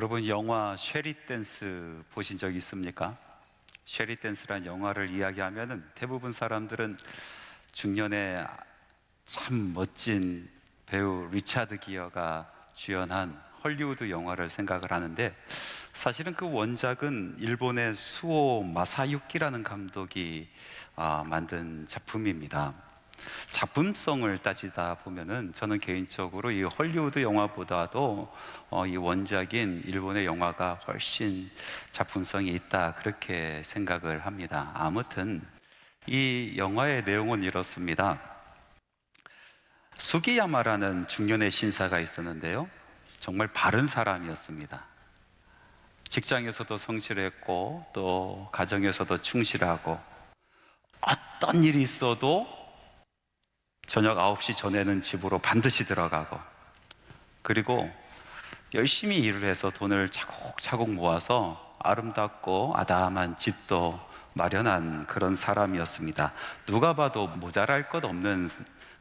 여러분 영화 쉐리 댄스 보신 적 있습니까? 쉐리 댄스란 영화를 이야기하면은 대부분 사람들은 중년에 참 멋진 배우 리차드 기어가 주연한 헐리우드 영화를 생각을 하는데, 사실은 그 원작은 일본의 수오 마사유키라는 감독이 만든 작품입니다. 작품성을 따지다 보면은 저는 개인적으로 이 헐리우드 영화보다도 이 원작인 일본의 영화가 훨씬 작품성이 있다, 그렇게 생각을 합니다. 아무튼 이 영화의 내용은 이렇습니다. 수기야마라는 중년의 신사가 있었는데요, 정말 바른 사람이었습니다. 직장에서도 성실했고 또 가정에서도 충실하고, 어떤 일이 있어도 저녁 9시 전에는 집으로 반드시 들어가고, 그리고 열심히 일을 해서 돈을 차곡차곡 모아서 아름답고 아담한 집도 마련한 그런 사람이었습니다. 누가 봐도 모자랄 것 없는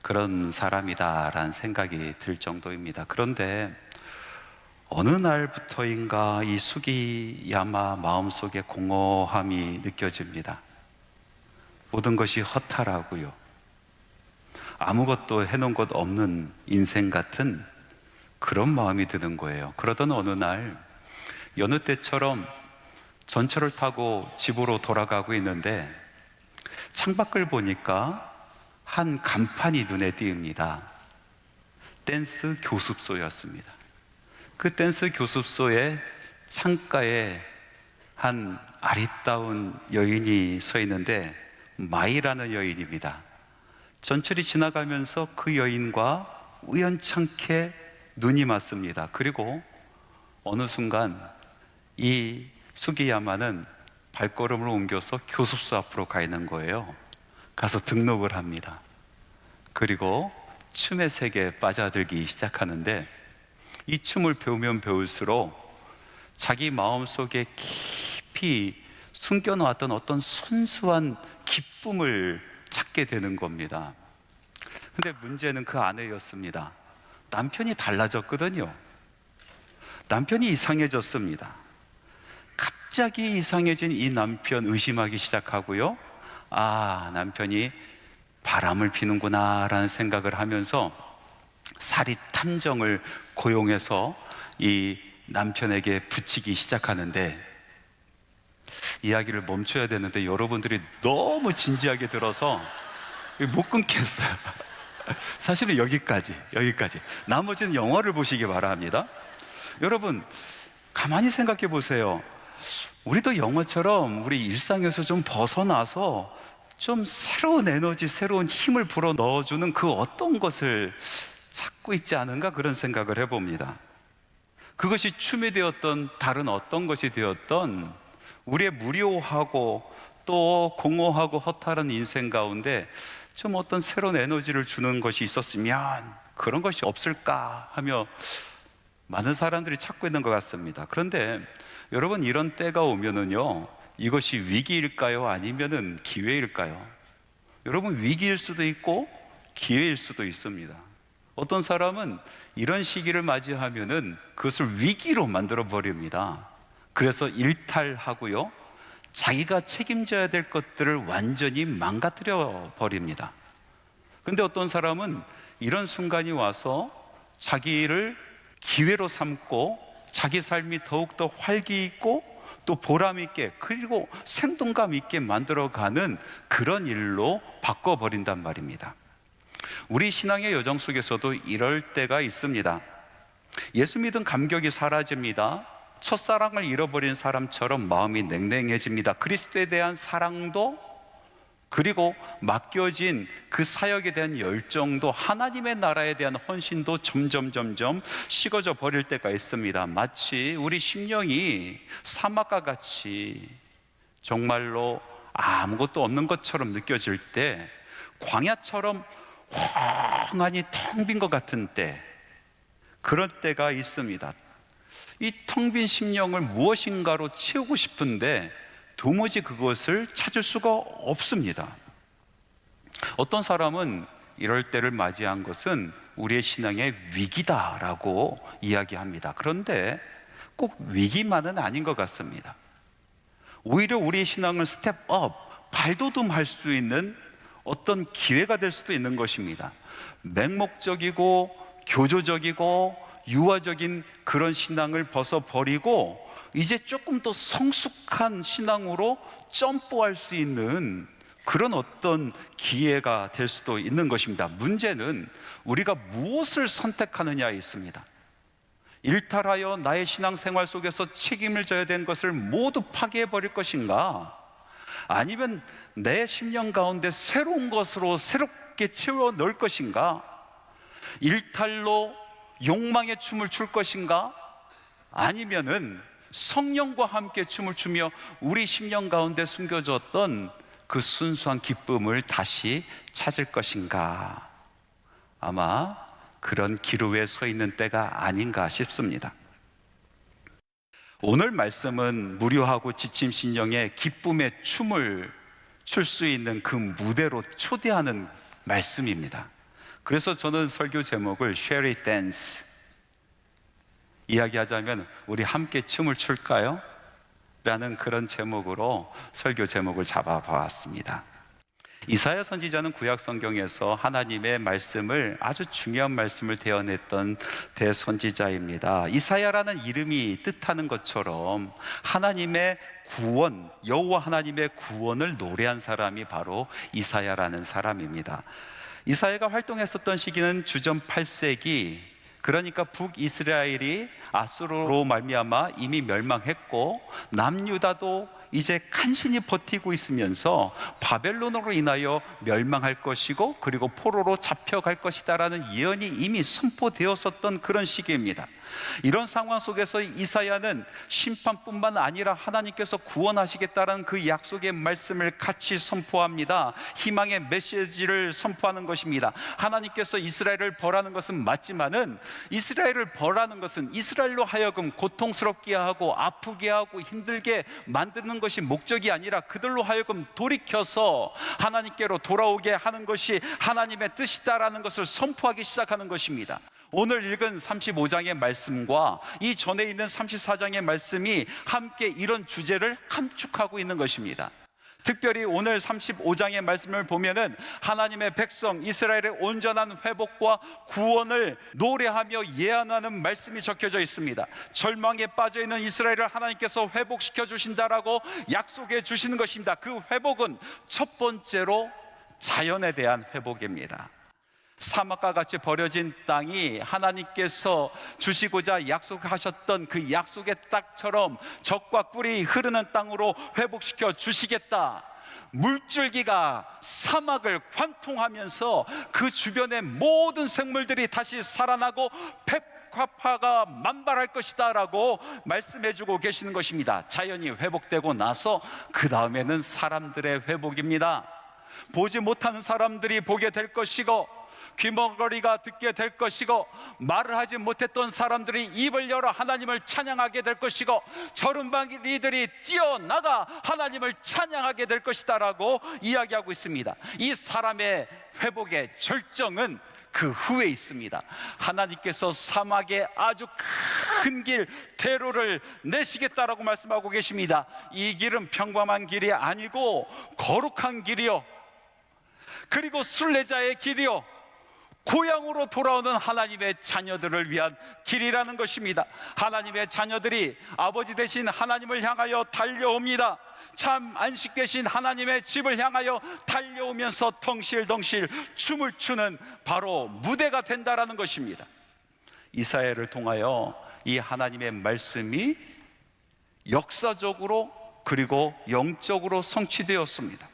그런 사람이다라는 생각이 들 정도입니다. 그런데 어느 날부터인가 이 수기야마 마음속에 공허함이 느껴집니다. 모든 것이 허탈하고요, 아무것도 해놓은 것 없는 인생 같은 그런 마음이 드는 거예요. 그러던 어느 날, 여느 때처럼 전철을 타고 집으로 돌아가고 있는데 창밖을 보니까 한 간판이 눈에 띄입니다. 댄스 교습소였습니다. 그 댄스 교습소의 창가에 한 아리따운 여인이 서 있는데, 마이라는 여인입니다. 전철이 지나가면서 그 여인과 우연찮게 눈이 맞습니다. 그리고 어느 순간 이 수기야마는 발걸음을 옮겨서 교습소 앞으로 가 있는 거예요. 가서 등록을 합니다. 그리고 춤의 세계에 빠져들기 시작하는데, 이 춤을 배우면 배울수록 자기 마음속에 깊이 숨겨놓았던 어떤 순수한 기쁨을 찾게 되는 겁니다. 근데 문제는 그 아내였습니다. 남편이 달라졌거든요. 남편이 이상해졌습니다. 갑자기 이상해진 이 남편 의심하기 시작하고요, 남편이 바람을 피는구나 라는 생각을 하면서 사리 탐정을 고용해서 이 남편에게 붙이기 시작하는데, 이야기를 멈춰야 되는데 여러분들이 너무 진지하게 들어서 못 끊겠어요. 사실은 여기까지. 나머지는 영화를 보시기 바랍니다. 여러분, 가만히 생각해 보세요. 우리도 영화처럼 우리 일상에서 좀 벗어나서 좀 새로운 에너지, 새로운 힘을 불어 넣어주는 그 어떤 것을 찾고 있지 않은가, 그런 생각을 해봅니다. 그것이 춤이 되었던 다른 어떤 것이 되었던 우리의 무료하고 또 공허하고 허탈한 인생 가운데 좀 어떤 새로운 에너지를 주는 것이 있었으면, 그런 것이 없을까 하며 많은 사람들이 찾고 있는 것 같습니다. 그런데 여러분, 이런 때가 오면은요, 이것이 위기일까요? 아니면은 기회일까요? 여러분, 위기일 수도 있고 기회일 수도 있습니다. 어떤 사람은 이런 시기를 맞이하면은 그것을 위기로 만들어 버립니다. 그래서 일탈하고요, 자기가 책임져야 될 것들을 완전히 망가뜨려 버립니다. 근데 어떤 사람은 이런 순간이 와서 자기를 기회로 삼고 자기 삶이 더욱더 활기 있고 또 보람 있게, 그리고 생동감 있게 만들어가는 그런 일로 바꿔버린단 말입니다. 우리 신앙의 여정 속에서도 이럴 때가 있습니다. 예수 믿은 감격이 사라집니다. 첫사랑을 잃어버린 사람처럼 마음이 냉랭해집니다. 그리스도에 대한 사랑도, 그리고 맡겨진 그 사역에 대한 열정도, 하나님의 나라에 대한 헌신도 점점 식어져 버릴 때가 있습니다. 마치 우리 심령이 사막과 같이 정말로 아무것도 없는 것처럼 느껴질 때, 광야처럼 황하니 텅 빈 것 같은 때, 그럴 때가 있습니다. 이 텅 빈 심령을 무엇인가로 채우고 싶은데 도무지 그것을 찾을 수가 없습니다. 어떤 사람은 이럴 때를 맞이한 것은 우리의 신앙의 위기다라고 이야기합니다. 그런데 꼭 위기만은 아닌 것 같습니다. 오히려 우리의 신앙을 스텝업, 발돋움할 수 있는 어떤 기회가 될 수도 있는 것입니다. 맹목적이고 교조적이고 유아적인 그런 신앙을 벗어버리고 이제 조금 더 성숙한 신앙으로 점프할 수 있는 그런 어떤 기회가 될 수도 있는 것입니다. 문제는 우리가 무엇을 선택하느냐에 있습니다. 일탈하여 나의 신앙생활 속에서 책임을 져야 되는 것을 모두 파괴해버릴 것인가? 아니면 내 심령 가운데 새로운 것으로 새롭게 채워 넣을 것인가? 일탈로 욕망의 춤을 출 것인가? 아니면은 성령과 함께 춤을 추며 우리 심령 가운데 숨겨졌던 그 순수한 기쁨을 다시 찾을 것인가? 아마 그런 기로에 서 있는 때가 아닌가 싶습니다. 오늘 말씀은 무료하고 지친 심령에 기쁨의 춤을 출 수 있는 그 무대로 초대하는 말씀입니다. 그래서 저는 설교 제목을 Shall We Dance, 이야기하자면 우리 함께 춤을 출까요? 라는 그런 제목으로 설교 제목을 잡아보았습니다. 이사야 선지자는 구약 성경에서 하나님의 말씀을, 아주 중요한 말씀을 대언했던 대선지자입니다. 이사야라는 이름이 뜻하는 것처럼 하나님의 구원, 여호와 하나님의 구원을 노래한 사람이 바로 이사야라는 사람입니다. 이사야가 활동했었던 시기는 주전 8세기, 그러니까 북이스라엘이 아수르로 말미암아 이미 멸망했고 남유다도 이제 간신히 버티고 있으면서 바벨론으로 인하여 멸망할 것이고 그리고 포로로 잡혀갈 것이다라는 예언이 이미 선포되었었던 그런 시기입니다. 이런 상황 속에서 이사야는 심판뿐만 아니라 하나님께서 구원하시겠다는 그 약속의 말씀을 같이 선포합니다. 희망의 메시지를 선포하는 것입니다. 하나님께서 이스라엘을 벌하는 것은 맞지만은 이스라엘을 벌하는 것은 이스라엘로 하여금 고통스럽게 하고 아프게 하고 힘들게 만드는 것이 목적이 아니라 그들로 하여금 돌이켜서 하나님께로 돌아오게 하는 것이 하나님의 뜻이다라는 것을 선포하기 시작하는 것입니다. 오늘 읽은 35장의 말씀과 이 전에 있는 34장의 말씀이 함께 이런 주제를 함축하고 있는 것입니다. 특별히 오늘 35장의 말씀을 보면은 하나님의 백성 이스라엘의 온전한 회복과 구원을 노래하며 예언하는 말씀이 적혀져 있습니다. 절망에 빠져 있는 이스라엘을 하나님께서 회복시켜 주신다라고 약속해 주시는 것입니다. 그 회복은 첫 번째로 자연에 대한 회복입니다. 사막과 같이 버려진 땅이 하나님께서 주시고자 약속하셨던 그 약속의 땅처럼 젖과 꿀이 흐르는 땅으로 회복시켜 주시겠다. 물줄기가 사막을 관통하면서 그 주변의 모든 생물들이 다시 살아나고 백화파가 만발할 것이다 라고 말씀해주고 계시는 것입니다. 자연이 회복되고 나서 그 다음에는 사람들의 회복입니다. 보지 못하는 사람들이 보게 될 것이고 귀머거리가 듣게 될 것이고 말을 하지 못했던 사람들이 입을 열어 하나님을 찬양하게 될 것이고 저른방이들이 뛰어나가 하나님을 찬양하게 될 것이다 라고 이야기하고 있습니다. 이 사람의 회복의 절정은 그 후에 있습니다. 하나님께서 사막에 아주 큰 길 대로를 내시겠다라고 말씀하고 계십니다. 이 길은 평범한 길이 아니고 거룩한 길이요, 그리고 순례자의 길이요, 고향으로 돌아오는 하나님의 자녀들을 위한 길이라는 것입니다. 하나님의 자녀들이 아버지 되신 하나님을 향하여 달려옵니다. 참 안식 되신 하나님의 집을 향하여 달려오면서 덩실덩실 춤을 추는 바로 무대가 된다라는 것입니다. 이사야를 통하여 이 하나님의 말씀이 역사적으로 그리고 영적으로 성취되었습니다.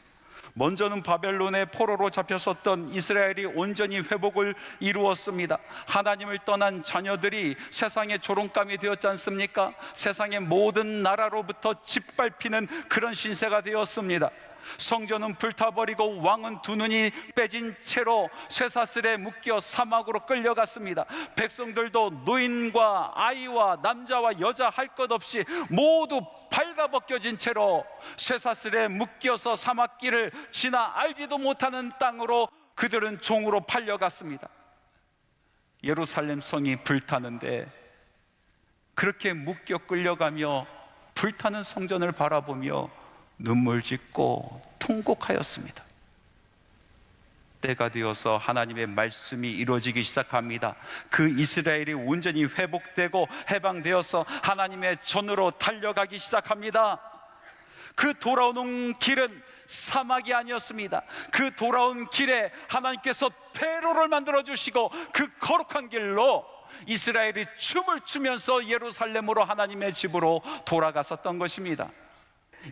먼저는 바벨론의 포로로 잡혔었던 이스라엘이 온전히 회복을 이루었습니다. 하나님을 떠난 자녀들이 세상의 조롱감이 되었지 않습니까? 세상의 모든 나라로부터 짓밟히는 그런 신세가 되었습니다. 성전은 불타버리고 왕은 두 눈이 빼진 채로 쇠사슬에 묶여 사막으로 끌려갔습니다. 백성들도 노인과 아이와 남자와 여자 할 것 없이 모두 발가벗겨진 채로 쇠사슬에 묶여서 사막길을 지나 알지도 못하는 땅으로 그들은 종으로 팔려갔습니다. 예루살렘 성이 불타는데 그렇게 묶여 끌려가며 불타는 성전을 바라보며 눈물 짓고 통곡하였습니다. 때가 되어서 하나님의 말씀이 이루어지기 시작합니다. 그 이스라엘이 온전히 회복되고 해방되어서 하나님의 전으로 달려가기 시작합니다. 그 돌아오는 길은 사막이 아니었습니다. 그 돌아온 길에 하나님께서 대로를 만들어 주시고 그 거룩한 길로 이스라엘이 춤을 추면서 예루살렘으로 하나님의 집으로 돌아갔었던 것입니다.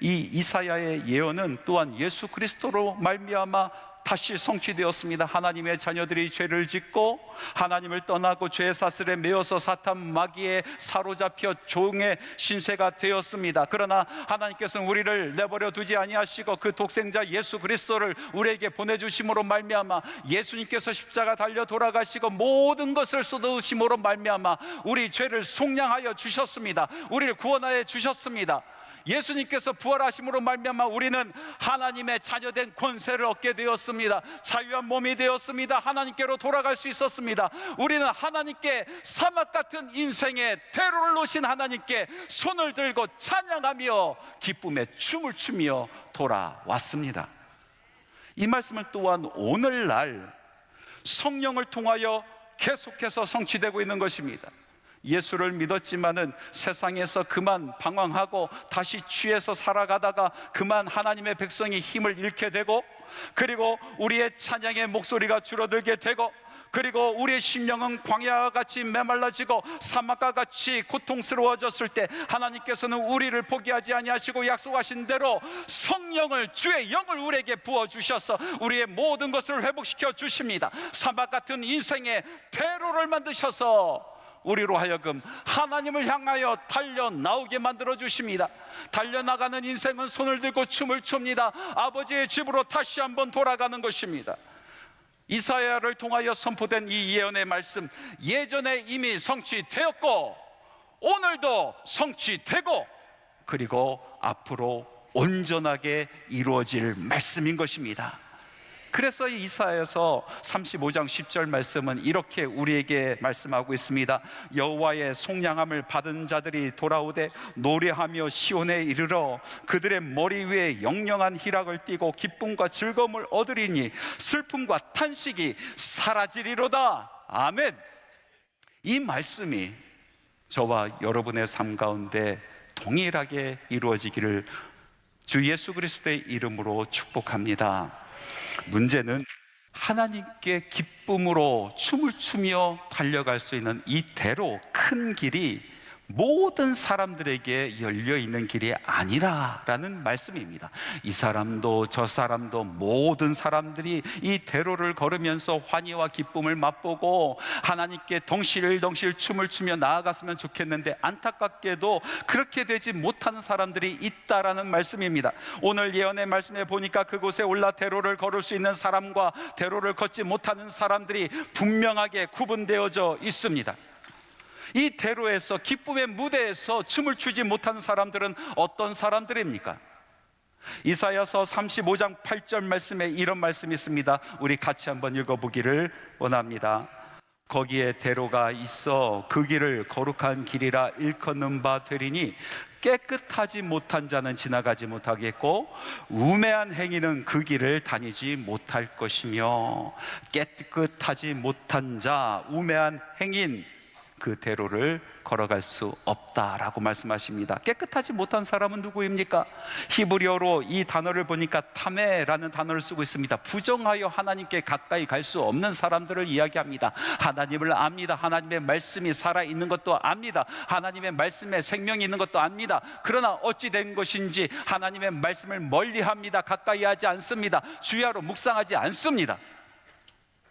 이 이사야의 예언은 또한 예수 그리스도로 말미암아 다시 성취되었습니다. 하나님의 자녀들이 죄를 짓고 하나님을 떠나고 죄의 사슬에 매여서 사탄 마귀에 사로잡혀 종의 신세가 되었습니다. 그러나 하나님께서는 우리를 내버려 두지 아니하시고 그 독생자 예수 그리스도를 우리에게 보내주심으로 말미암아 예수님께서 십자가 달려 돌아가시고 모든 것을 쏟으심으로 말미암아 우리 죄를 속량하여 주셨습니다. 우리를 구원하여 주셨습니다. 예수님께서 부활하심으로 말미암아 우리는 하나님의 자녀된 권세를 얻게 되었습니다. 자유한 몸이 되었습니다. 하나님께로 돌아갈 수 있었습니다. 우리는 하나님께 사막 같은 인생의 대로를 놓으신 하나님께 손을 들고 찬양하며 기쁨의 춤을 추며 돌아왔습니다. 이 말씀은 또한 오늘날 성령을 통하여 계속해서 성취되고 있는 것입니다. 예수를 믿었지만은 세상에서 그만 방황하고 다시 취해서 살아가다가 그만 하나님의 백성이 힘을 잃게 되고, 그리고 우리의 찬양의 목소리가 줄어들게 되고, 그리고 우리의 심령은 광야와 같이 메말라지고 사막과 같이 고통스러워졌을 때 하나님께서는 우리를 포기하지 아니하시고 약속하신 대로 성령을, 주의 영을 우리에게 부어주셔서 우리의 모든 것을 회복시켜 주십니다. 사막 같은 인생의 대로를 만드셔서 우리로 하여금 하나님을 향하여 달려나오게 만들어 주십니다. 달려나가는 인생은 손을 들고 춤을 춥니다. 아버지의 집으로 다시 한번 돌아가는 것입니다. 이사야를 통하여 선포된 이 예언의 말씀, 예전에 이미 성취되었고 오늘도 성취되고 그리고 앞으로 온전하게 이루어질 말씀인 것입니다. 그래서 이사야서 35장 10절 말씀은 이렇게 우리에게 말씀하고 있습니다. 여호와의 속량함을 받은 자들이 돌아오되 노래하며 시온에 이르러 그들의 머리 위에 영영한 희락을 띠고 기쁨과 즐거움을 얻으리니 슬픔과 탄식이 사라지리로다. 아멘. 이 말씀이 저와 여러분의 삶 가운데 동일하게 이루어지기를 주 예수 그리스도의 이름으로 축복합니다. 문제는 하나님께 기쁨으로 춤을 추며 달려갈 수 있는 이 대로 큰 길이 모든 사람들에게 열려있는 길이 아니라라는 말씀입니다. 이 사람도 저 사람도 모든 사람들이 이 대로를 걸으면서 환희와 기쁨을 맛보고 하나님께 덩실덩실 춤을 추며 나아갔으면 좋겠는데 안타깝게도 그렇게 되지 못하는 사람들이 있다라는 말씀입니다. 오늘 예언의 말씀에 보니까 그곳에 올라 대로를 걸을 수 있는 사람과 대로를 걷지 못하는 사람들이 분명하게 구분되어져 있습니다. 이 대로에서, 기쁨의 무대에서 춤을 추지 못하는 사람들은 어떤 사람들입니까? 이사야서 35장 8절 말씀에 이런 말씀이 있습니다. 우리 같이 한번 읽어보기를 원합니다. 거기에 대로가 있어 그 길을 거룩한 길이라 일컫는 바 되리니 깨끗하지 못한 자는 지나가지 못하겠고 우매한 행위는 그 길을 다니지 못할 것이며, 깨끗하지 못한 자, 우매한 행인, 그 대로를 걸어갈 수 없다라고 말씀하십니다. 깨끗하지 못한 사람은 누구입니까? 히브리어로 이 단어를 보니까 타메라는 단어를 쓰고 있습니다. 부정하여 하나님께 가까이 갈 수 없는 사람들을 이야기합니다. 하나님을 압니다. 하나님의 말씀이 살아있는 것도 압니다. 하나님의 말씀에 생명이 있는 것도 압니다. 그러나 어찌 된 것인지 하나님의 말씀을 멀리합니다. 가까이 하지 않습니다. 주야로 묵상하지 않습니다.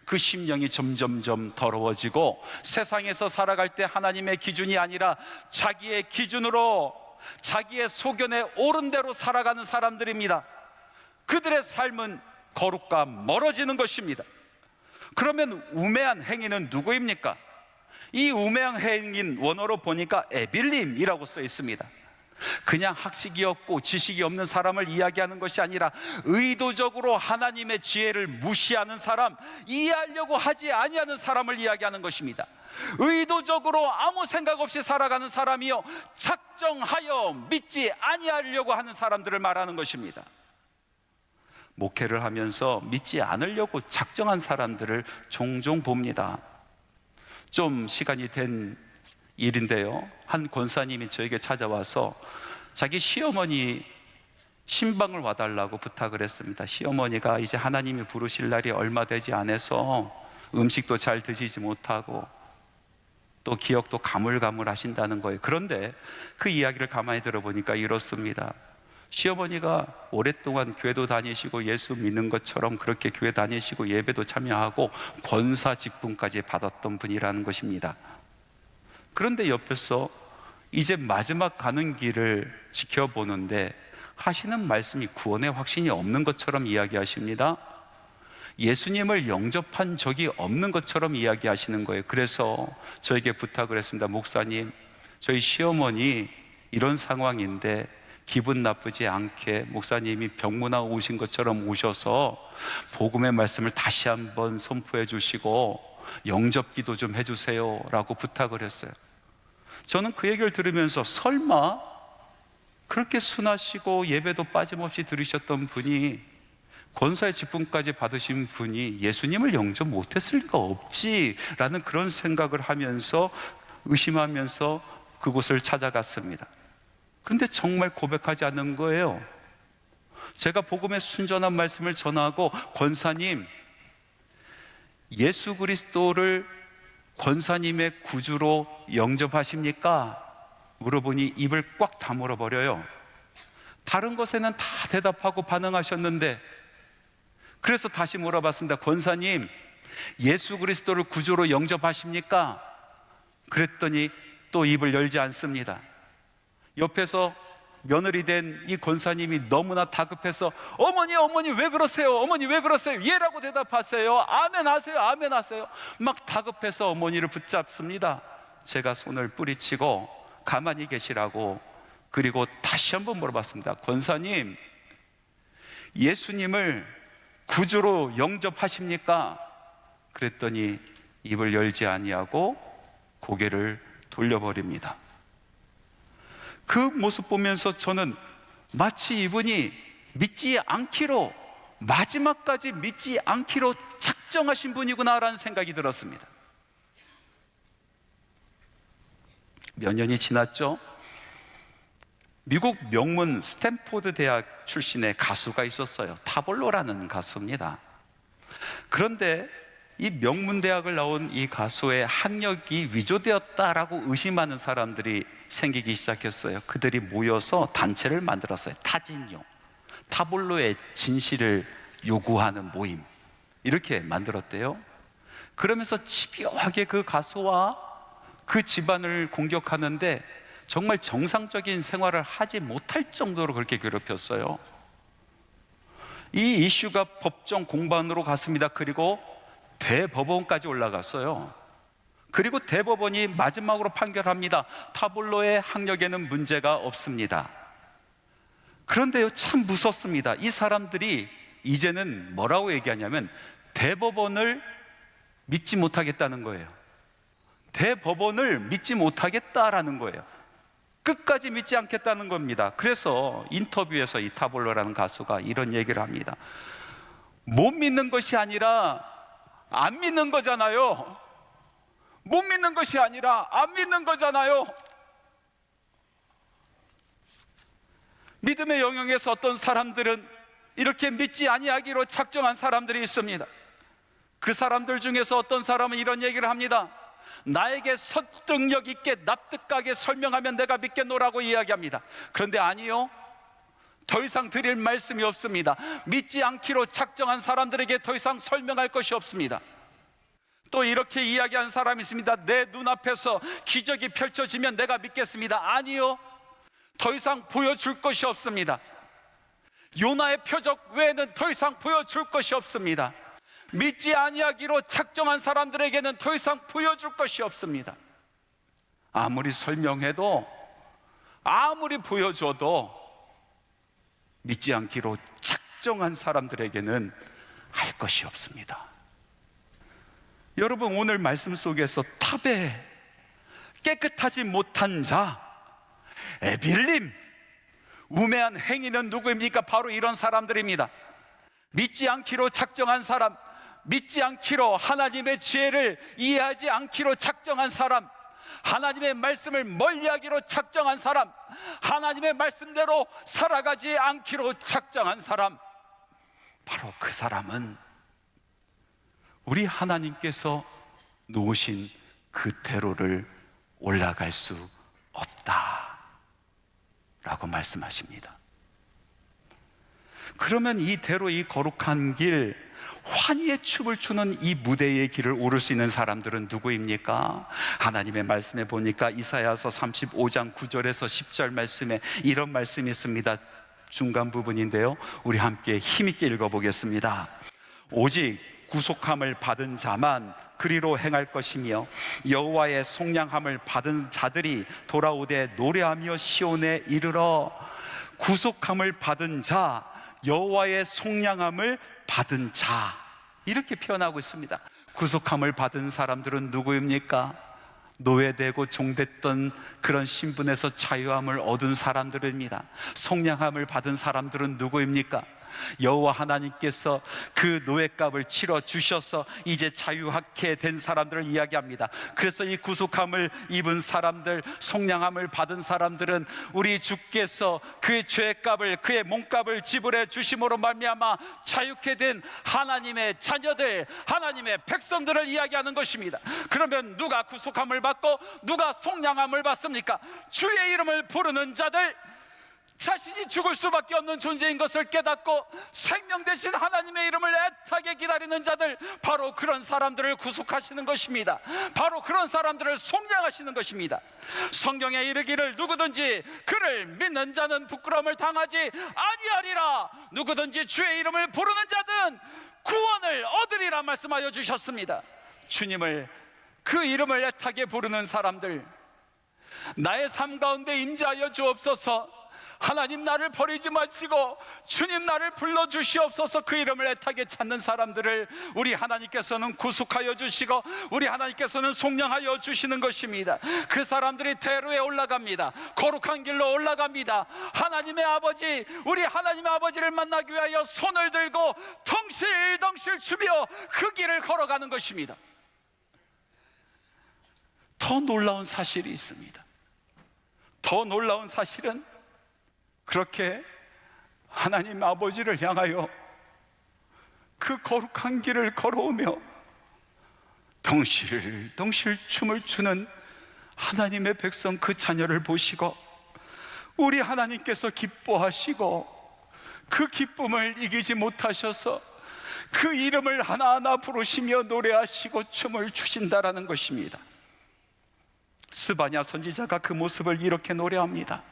그 심령이 점점점 더러워지고 세상에서 살아갈 때 하나님의 기준이 아니라 자기의 기준으로, 자기의 소견에 옳은 대로 살아가는 사람들입니다. 그들의 삶은 거룩과 멀어지는 것입니다. 그러면 우매한 행위는 누구입니까? 이 우매한 행위는 원어로 보니까 에빌림이라고 써 있습니다. 그냥 학식이 없고 지식이 없는 사람을 이야기하는 것이 아니라 의도적으로 하나님의 지혜를 무시하는 사람, 이해하려고 하지 아니하는 사람을 이야기하는 것입니다. 의도적으로 아무 생각 없이 살아가는 사람이요, 작정하여 믿지 아니하려고 하는 사람들을 말하는 것입니다. 목회를 하면서 믿지 않으려고 작정한 사람들을 종종 봅니다. 좀 시간이 된 일인데요, 한 권사님이 저에게 찾아와서 자기 시어머니 신방을 와달라고 부탁을 했습니다. 시어머니가 이제 하나님이 부르실 날이 얼마 되지 않아서 음식도 잘 드시지 못하고 또 기억도 가물가물하신다는 거예요. 그런데 그 이야기를 가만히 들어보니까 이렇습니다. 시어머니가 오랫동안 교회도 다니시고 예수 믿는 것처럼 그렇게 교회 다니시고 예배도 참여하고 권사 직분까지 받았던 분이라는 것입니다. 그런데 옆에서 이제 마지막 가는 길을 지켜보는데 하시는 말씀이 구원의 확신이 없는 것처럼 이야기하십니다. 예수님을 영접한 적이 없는 것처럼 이야기하시는 거예요. 그래서 저에게 부탁을 했습니다. 목사님, 저희 시어머니 이런 상황인데 기분 나쁘지 않게 목사님이 병문안 오신 것처럼 오셔서 복음의 말씀을 다시 한번 선포해 주시고 영접기도 좀 해주세요 라고 부탁을 했어요. 저는 그 얘기를 들으면서 설마 그렇게 순하시고 예배도 빠짐없이 들으셨던 분이, 권사의 직분까지 받으신 분이 예수님을 영접 못했을 리가 없지라는 그런 생각을 하면서 의심하면서 그곳을 찾아갔습니다. 그런데 정말 고백하지 않는 거예요. 제가 복음의 순전한 말씀을 전하고, 권사님, 예수 그리스도를 권사님의 구주로 영접하십니까? 물어보니 입을 꽉 다물어 버려요. 다른 것에는 다 대답하고 반응하셨는데, 그래서 다시 물어봤습니다. 권사님, 예수 그리스도를 구주로 영접하십니까? 그랬더니 또 입을 열지 않습니다. 옆에서 며느리 된 이 권사님이 너무나 다급해서 어머니 왜 그러세요? 어머니 왜 그러세요? 예라고 대답하세요. 아멘 하세요. 아멘 하세요. 막 다급해서 어머니를 붙잡습니다. 제가 손을 뿌리치고 가만히 계시라고, 그리고 다시 한번 물어봤습니다. 권사님, 예수님을 구주로 영접하십니까? 그랬더니 입을 열지 아니하고 고개를 돌려버립니다. 그 모습 보면서 저는 마치 이분이 믿지 않기로, 마지막까지 믿지 않기로 작정하신 분이구나라는 생각이 들었습니다. 몇 년이 지났죠? 미국 명문 스탠포드 대학 출신의 가수가 있었어요. 타볼로라는 가수입니다. 그런데 이 명문대학을 나온 이 가수의 학력이 위조되었다라고 의심하는 사람들이 생기기 시작했어요. 그들이 모여서 단체를 만들었어요. 타진요, 타볼로의 진실을 요구하는 모임, 이렇게 만들었대요. 그러면서 집요하게 그 가수와 그 집안을 공격하는데 정말 정상적인 생활을 하지 못할 정도로 그렇게 괴롭혔어요. 이 이슈가 법정 공방으로 갔습니다. 그리고 대법원까지 올라갔어요. 그리고 대법원이 마지막으로 판결합니다. 타블로의 학력에는 문제가 없습니다. 그런데요, 참 무섭습니다. 이 사람들이 이제는 뭐라고 얘기하냐면 대법원을 믿지 못하겠다는 거예요. 대법원을 믿지 못하겠다라는 거예요. 끝까지 믿지 않겠다는 겁니다. 그래서 인터뷰에서 이 타블로라는 가수가 이런 얘기를 합니다. 못 믿는 것이 아니라 안 믿는 거잖아요. 못 믿는 것이 아니라 안 믿는 거잖아요. 믿음의 영역에서 어떤 사람들은 이렇게 믿지 아니하기로 작정한 사람들이 있습니다. 그 사람들 중에서 어떤 사람은 이런 얘기를 합니다. 나에게 설득력 있게 납득하게 설명하면 내가 믿겠노라고 이야기합니다. 그런데 아니요, 더 이상 드릴 말씀이 없습니다. 믿지 않기로 작정한 사람들에게 더 이상 설명할 것이 없습니다. 또 이렇게 이야기하는 사람이 있습니다. 내 눈앞에서 기적이 펼쳐지면 내가 믿겠습니다. 아니요, 더 이상 보여줄 것이 없습니다. 요나의 표적 외에는 더 이상 보여줄 것이 없습니다. 믿지 아니하기로 작정한 사람들에게는 더 이상 보여줄 것이 없습니다. 아무리 설명해도 아무리 보여줘도 믿지 않기로 작정한 사람들에게는 할 것이 없습니다. 여러분, 오늘 말씀 속에서 탑에 깨끗하지 못한 자, 에빌림, 우매한 행위는 누구입니까? 바로 이런 사람들입니다. 믿지 않기로 작정한 사람, 믿지 않기로 하나님의 지혜를 이해하지 않기로 작정한 사람, 하나님의 말씀을 멀리하기로 작정한 사람, 하나님의 말씀대로 살아가지 않기로 작정한 사람, 바로 그 사람은 우리 하나님께서 놓으신 그 대로를 올라갈 수 없다 라고 말씀하십니다. 그러면 이 대로, 이 거룩한 길, 환희의 춤을 추는 이 무대의 길을 오를 수 있는 사람들은 누구입니까? 하나님의 말씀에 보니까 이사야서 35장 9절에서 10절 말씀에 이런 말씀이 있습니다. 중간 부분인데요, 우리 함께 힘있게 읽어보겠습니다. 오직 구속함을 받은 자만 그리로 행할 것이며 여호와의 속량함을 받은 자들이 돌아오되 노래하며 시온에 이르러. 구속함을 받은 자, 여호와의 속량함을 받은 자, 이렇게 표현하고 있습니다. 구속함을 받은 사람들은 누구입니까? 노예되고 종됐던 그런 신분에서 자유함을 얻은 사람들입니다. 속량함을 받은 사람들은 누구입니까? 여호와 하나님께서 그 노예값을 치러 주셔서 이제 자유하게 된 사람들을 이야기합니다. 그래서 이 구속함을 입은 사람들, 속량함을 받은 사람들은 우리 주께서 그의 죄값을, 그의 몸값을 지불해 주심으로 말미암아 자유케 된 하나님의 자녀들, 하나님의 백성들을 이야기하는 것입니다. 그러면 누가 구속함을 받고 누가 속량함을 받습니까? 주의 이름을 부르는 자들, 자신이 죽을 수밖에 없는 존재인 것을 깨닫고 생명 대신 하나님의 이름을 애타게 기다리는 자들, 바로 그런 사람들을 구속하시는 것입니다. 바로 그런 사람들을 속량하시는 것입니다. 성경에 이르기를 누구든지 그를 믿는 자는 부끄러움을 당하지 아니하리라. 누구든지 주의 이름을 부르는 자든 구원을 얻으리라 말씀하여 주셨습니다. 주님을, 그 이름을 애타게 부르는 사람들, 나의 삶 가운데 임재하여 주옵소서. 하나님, 나를 버리지 마시고 주님 나를 불러주시옵소서. 그 이름을 애타게 찾는 사람들을 우리 하나님께서는 구속하여 주시고 우리 하나님께서는 속량하여 주시는 것입니다. 그 사람들이 대로에 올라갑니다. 거룩한 길로 올라갑니다. 하나님의 아버지, 우리 하나님의 아버지를 만나기 위하여 손을 들고 덩실덩실 추며 그 길을 걸어가는 것입니다. 더 놀라운 사실이 있습니다. 더 놀라운 사실은 그렇게 하나님 아버지를 향하여 그 거룩한 길을 걸어오며 덩실덩실 춤을 추는 하나님의 백성, 그 자녀를 보시고 우리 하나님께서 기뻐하시고 그 기쁨을 이기지 못하셔서 그 이름을 하나하나 부르시며 노래하시고 춤을 추신다라는 것입니다. 스바냐 선지자가 그 모습을 이렇게 노래합니다.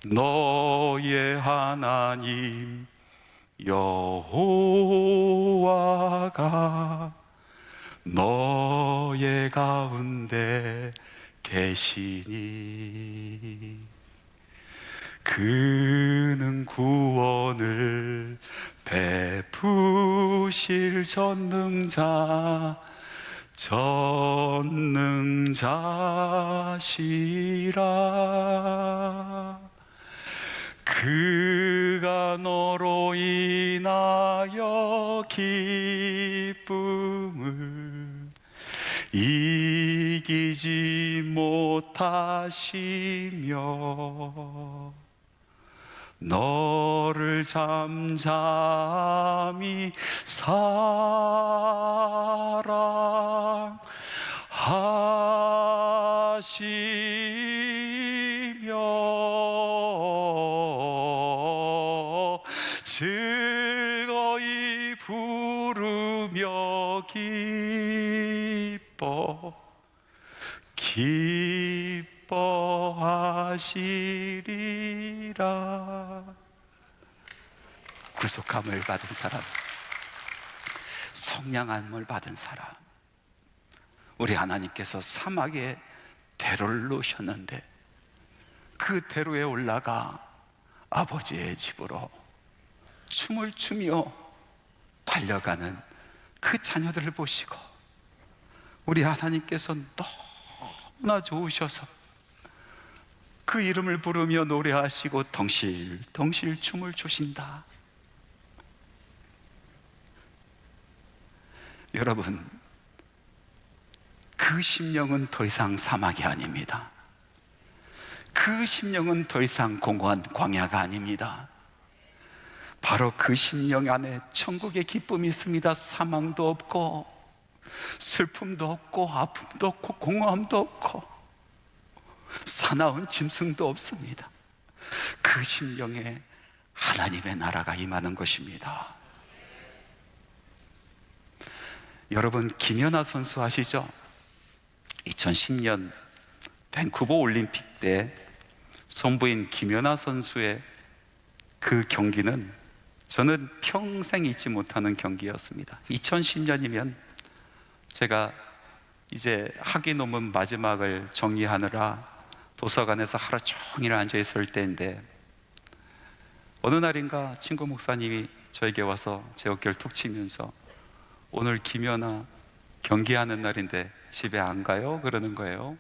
너의 하나님 여호와가 너의 가운데 계시니 그는 구원을 베푸실 전능자시라. 그가 너로 인하여 기쁨을 이기지 못하시며 너를 잠잠히 사랑하시며 즐거이 부르며 기뻐하시리라. 구속함을 받은 사람, 속량함을 받은 사람, 우리 하나님께서 사막에 대로를 놓으셨는데 그 대로에 올라가 아버지의 집으로 춤을 추며 달려가는 그 자녀들을 보시고 우리 하나님께서 너무나 좋으셔서 그 이름을 부르며 노래하시고 덩실덩실 춤을 추신다. 여러분, 그 심령은 더 이상 사막이 아닙니다. 그 심령은 더 이상 공고한 광야가 아닙니다. 바로 그 심령 안에 천국의 기쁨이 있습니다. 사망도 없고 슬픔도 없고 아픔도 없고 공허함도 없고 사나운 짐승도 없습니다. 그 심령에 하나님의 나라가 임하는 것입니다. 여러분, 김연아 선수 아시죠? 2010년 밴쿠버 올림픽 때 선부인 김연아 선수의 그 경기는 저는 평생 잊지 못하는 경기였습니다. 2010년이면 제가 이제 학위 논문 마지막을 정리하느라 도서관에서 하루 종일 앉아 있을 때인데 어느 날인가 친구 목사님이 저에게 와서 제 어깨를 툭 치면서 오늘 김연아 경기하는 날인데 집에 안 가요? 그러는 거예요.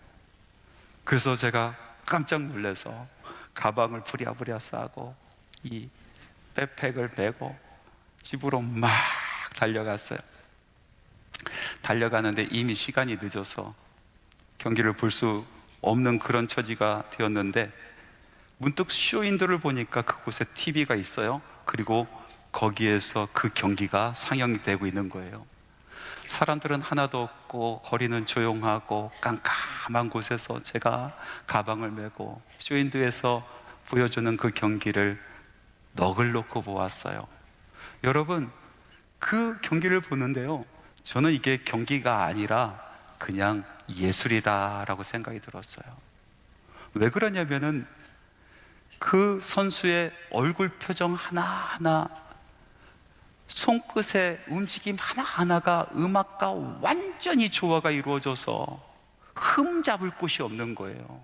그래서 제가 깜짝 놀라서 가방을 부랴부랴 싸고 이 백팩을 메고 집으로 막 달려갔어요. 달려가는데 이미 시간이 늦어서 경기를 볼 수 없는 그런 처지가 되었는데 문득 쇼윈도를 보니까 그곳에 TV가 있어요. 그리고 거기에서 그 경기가 상영이 되고 있는 거예요. 사람들은 하나도 없고 거리는 조용하고 깜깜한 곳에서 제가 가방을 메고 쇼윈도에서 보여주는 그 경기를 넋을 놓고 보았어요. 여러분, 그 경기를 보는데요, 저는 이게 경기가 아니라 그냥 예술이다라고 생각이 들었어요. 왜 그러냐면은 그 선수의 얼굴 표정 하나하나, 손끝의 움직임 하나하나가 음악과 완전히 조화가 이루어져서 흠 잡을 곳이 없는 거예요.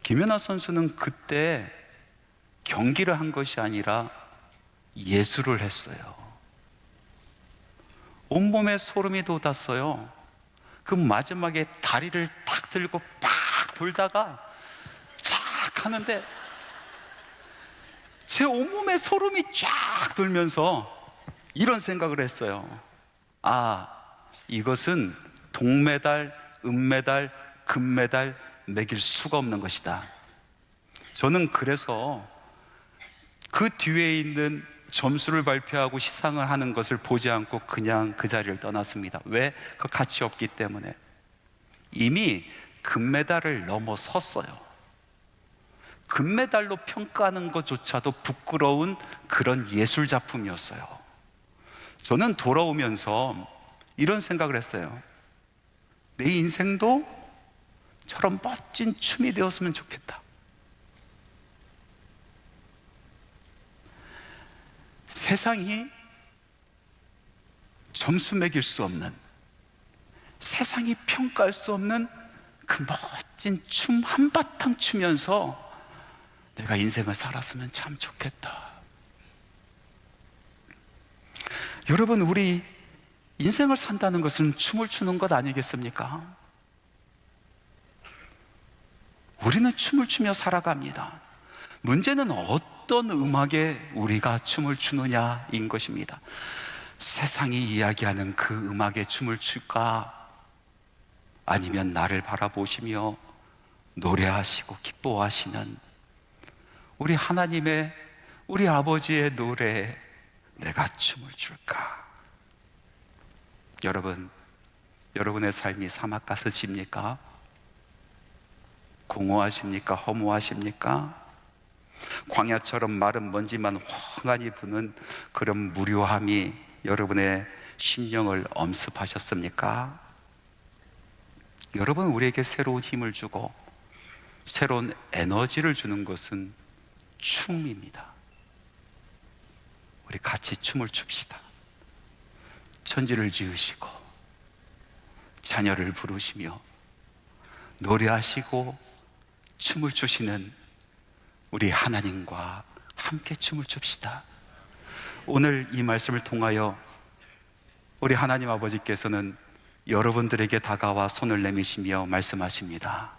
김연아 선수는 그때 경기를 한 것이 아니라 예술을 했어요. 온몸에 소름이 돋았어요. 그 마지막에 다리를 탁 들고 팍 돌다가 쫙 하는데 제 온몸에 소름이 쫙 돌면서 이런 생각을 했어요. 아, 이것은 동메달, 은메달, 금메달 매길 수가 없는 것이다. 저는 그래서 그 뒤에 있는 점수를 발표하고 시상을 하는 것을 보지 않고 그냥 그 자리를 떠났습니다. 왜? 그 가치 없기 때문에. 이미 금메달을 넘어섰어요. 금메달로 평가하는 것조차도 부끄러운 그런 예술 작품이었어요. 저는 돌아오면서 이런 생각을 했어요. 내 인생도 저런 멋진 춤이 되었으면 좋겠다. 세상이 점수 매길 수 없는, 세상이 평가할 수 없는 그 멋진 춤 한바탕 추면서 내가 인생을 살았으면 참 좋겠다. 여러분, 우리 인생을 산다는 것은 춤을 추는 것 아니겠습니까? 우리는 춤을 추며 살아갑니다. 문제는 어떤 음악에 우리가 춤을 추느냐인 것입니다. 세상이 이야기하는 그 음악에 춤을 출까? 아니면 나를 바라보시며 노래하시고 기뻐하시는 우리 하나님의, 우리 아버지의 노래에 내가 춤을 출까? 여러분, 여러분의 삶이 사막 같으십니까? 공허하십니까? 허무하십니까? 광야처럼 마른 먼지만 훤하니 부는 그런 무료함이 여러분의 심령을 엄습하셨습니까? 여러분, 우리에게 새로운 힘을 주고 새로운 에너지를 주는 것은 춤입니다. 우리 같이 춤을 춥시다. 천지를 지으시고 자녀를 부르시며 노래하시고 춤을 추시는 우리 하나님과 함께 춤을 춥시다. 오늘 이 말씀을 통하여 우리 하나님 아버지께서는 여러분들에게 다가와 손을 내미시며 말씀하십니다.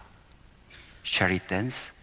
Shall we dance?